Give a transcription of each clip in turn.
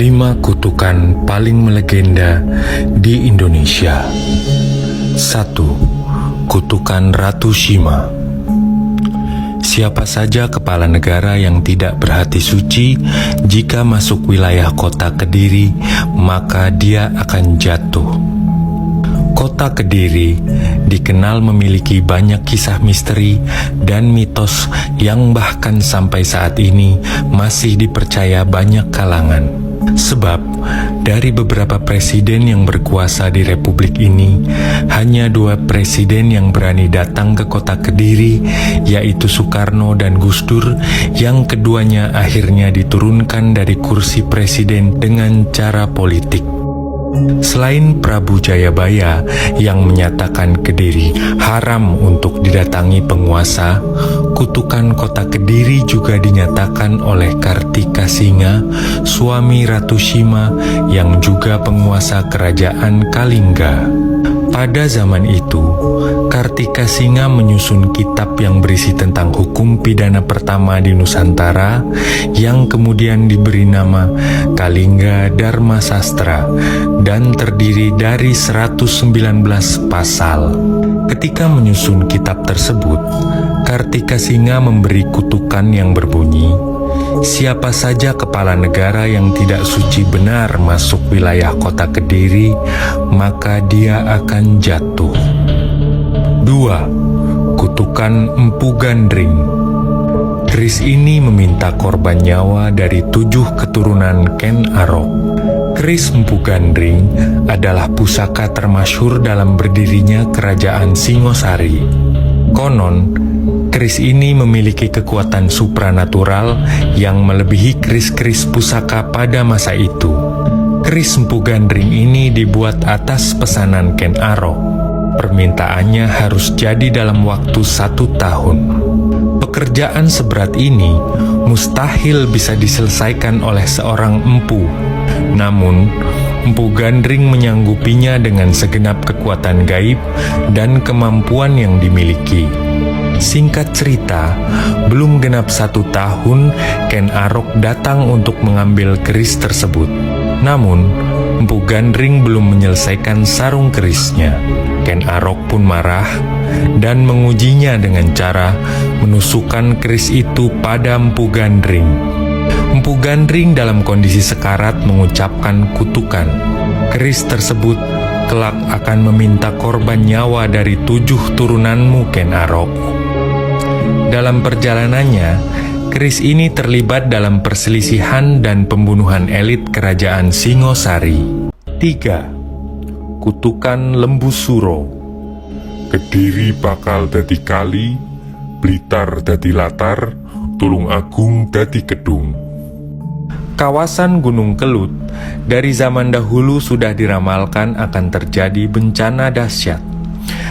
5 kutukan paling melegenda di Indonesia. 1. Kutukan Ratu Shima. Siapa saja kepala negara yang tidak berhati suci, jika masuk wilayah kota Kediri, maka dia akan jatuh. Kota Kediri dikenal memiliki banyak kisah misteri dan mitos yang bahkan sampai saat ini masih dipercaya banyak kalangan. Sebab dari beberapa presiden yang berkuasa di republik ini, hanya 2 presiden yang berani datang ke kota Kediri, yaitu Soekarno dan Gus Dur, yang keduanya akhirnya diturunkan dari kursi presiden dengan cara politik. Selain Prabu Jayabaya yang menyatakan Kediri haram untuk didatangi penguasa, kutukan kota Kediri juga dinyatakan oleh Kartikasinga, suami Ratu Shima yang juga penguasa kerajaan Kalingga. Pada zaman itu, Kartikasinga menyusun kitab yang berisi tentang hukum pidana pertama di Nusantara yang kemudian diberi nama Kalingga Dharma Sastra dan terdiri dari 119 pasal. Ketika menyusun kitab tersebut, Kartikasinga memberi kutukan yang berbunyi, siapa saja kepala negara yang tidak suci benar masuk wilayah kota Kediri, maka dia akan jatuh. 2. Kutukan Empu Gandring. Keris ini meminta korban nyawa dari 7 keturunan Ken Arok. Keris Empu Gandring adalah pusaka termasyhur dalam berdirinya Kerajaan Singosari. Konon, keris ini memiliki kekuatan supranatural yang melebihi keris-keris pusaka pada masa itu. Keris Empu Gandring ini dibuat atas pesanan Ken Arok. Permintaannya harus jadi dalam waktu 1 tahun. Pekerjaan seberat ini mustahil bisa diselesaikan oleh seorang empu. Namun, Empu Gandring menyanggupinya dengan segenap kekuatan gaib dan kemampuan yang dimiliki. Singkat cerita, belum genap 1 tahun, Ken Arok datang untuk mengambil keris tersebut. Namun, Empu Gandring belum menyelesaikan sarung kerisnya. Ken Arok pun marah dan mengujinya dengan cara menusukkan keris itu pada Empu Gandring. Empu Gandring dalam kondisi sekarat mengucapkan kutukan. Keris tersebut kelak akan meminta korban nyawa dari 7 turunanmu, Ken Arok. Dalam perjalanannya, keris ini terlibat dalam perselisihan dan pembunuhan elit kerajaan Singosari. 3. Kutukan Lembu Suro. Kediri bakal dadi kali, Blitar dadi latar, Tulungagung dadi kedung. Kawasan Gunung Kelut dari zaman dahulu sudah diramalkan akan terjadi bencana dahsyat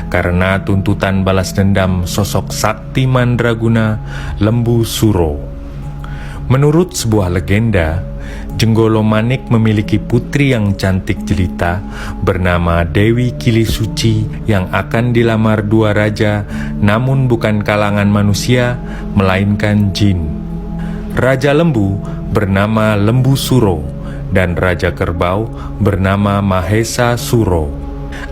karena tuntutan balas dendam sosok sakti mandraguna Lembu Suro. Menurut sebuah legenda, Jenggolo Manik memiliki putri yang cantik jelita bernama Dewi Kilisuci yang akan dilamar 2 raja, namun bukan kalangan manusia, melainkan jin. Raja Lembu bernama Lembu Suro dan Raja Kerbau bernama Mahesa Suro.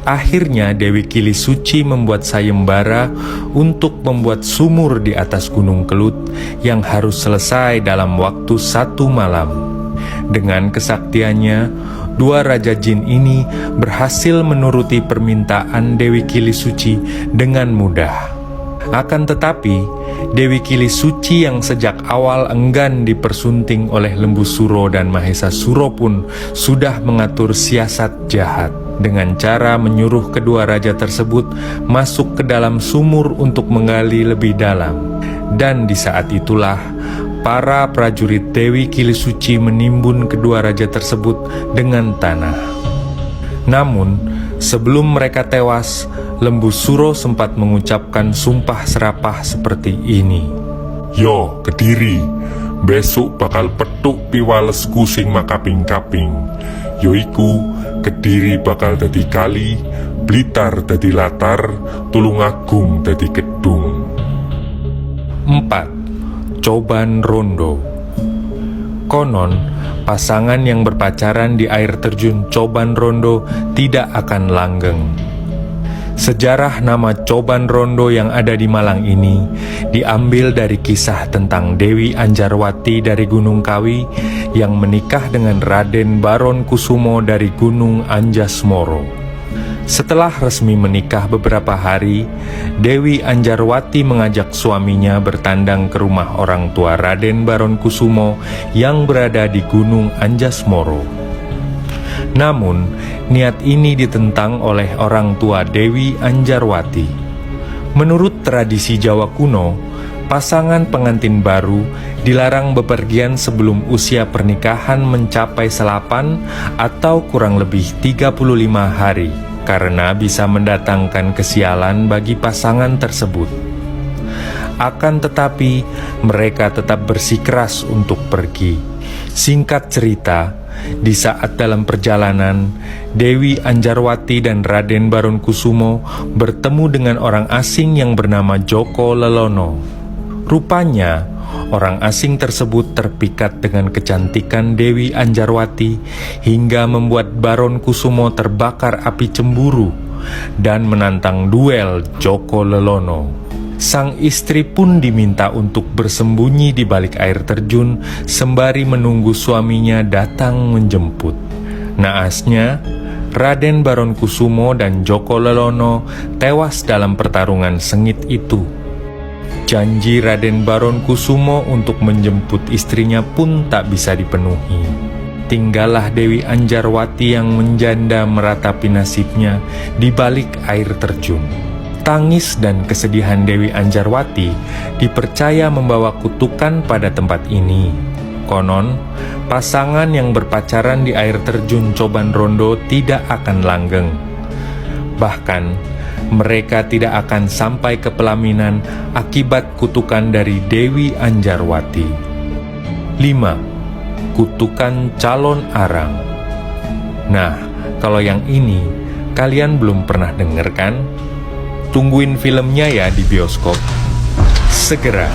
Akhirnya Dewi Kilisuci membuat sayembara untuk membuat sumur di atas Gunung Kelut yang harus selesai dalam waktu 1 malam. Dengan kesaktiannya, 2 raja jin ini berhasil menuruti permintaan Dewi Kilisuci dengan mudah. Akan tetapi, Dewi Kilisuci yang sejak awal enggan dipersunting oleh Lembu Suro dan Mahesa Suro pun sudah mengatur siasat jahat dengan cara menyuruh kedua raja tersebut masuk ke dalam sumur untuk menggali lebih dalam. Dan di saat itulah para prajurit Dewi Kilisuci menimbun kedua raja tersebut dengan tanah. Namun, sebelum mereka tewas, Lembu Suro sempat mengucapkan sumpah serapah seperti ini. Yo, Kediri, besok bakal petuk piwalesku sing makaping-kaping. Yoiku, Kediri bakal dadi kali, Blitar dadi latar, Tulungagung dadi kedung. 4. Coban Rondo. Konon, pasangan yang berpacaran di air terjun Coban Rondo tidak akan langgeng. Sejarah nama Coban Rondo yang ada di Malang ini diambil dari kisah tentang Dewi Anjarwati dari Gunung Kawi yang menikah dengan Raden Baron Kusumo dari Gunung Anjasmoro. Setelah resmi menikah beberapa hari, Dewi Anjarwati mengajak suaminya bertandang ke rumah orang tua Raden Baron Kusumo yang berada di Gunung Anjasmoro. Namun, niat ini ditentang oleh orang tua Dewi Anjarwati. Menurut tradisi Jawa kuno, pasangan pengantin baru dilarang bepergian sebelum usia pernikahan mencapai 8 atau kurang lebih 35 hari, karena bisa mendatangkan kesialan bagi pasangan tersebut. Akan tetapi, mereka tetap bersikeras untuk pergi. Singkat cerita, di saat dalam perjalanan, Dewi Anjarwati dan Raden Baron Kusumo bertemu dengan orang asing yang bernama Joko Lelono. Rupanya, orang asing tersebut terpikat dengan kecantikan Dewi Anjarwati hingga membuat Baron Kusumo terbakar api cemburu dan menantang duel Joko Lelono. Sang istri pun diminta untuk bersembunyi di balik air terjun sembari menunggu suaminya datang menjemput. Naasnya, Raden Baron Kusumo dan Joko Lelono tewas dalam pertarungan sengit itu. Janji Raden Baron Kusumo untuk menjemput istrinya pun tak bisa dipenuhi. Tinggallah Dewi Anjarwati yang menjanda meratapi nasibnya di balik air terjun. Tangis dan kesedihan Dewi Anjarwati dipercaya membawa kutukan pada tempat ini. Konon, pasangan yang berpacaran di air terjun Coban Rondo tidak akan langgeng. Bahkan, mereka tidak akan sampai ke pelaminan akibat kutukan dari Dewi Anjarwati. 5. Kutukan calon arang. Nah, kalau yang ini kalian belum pernah denger kan? Tungguin filmnya ya di bioskop. Segera.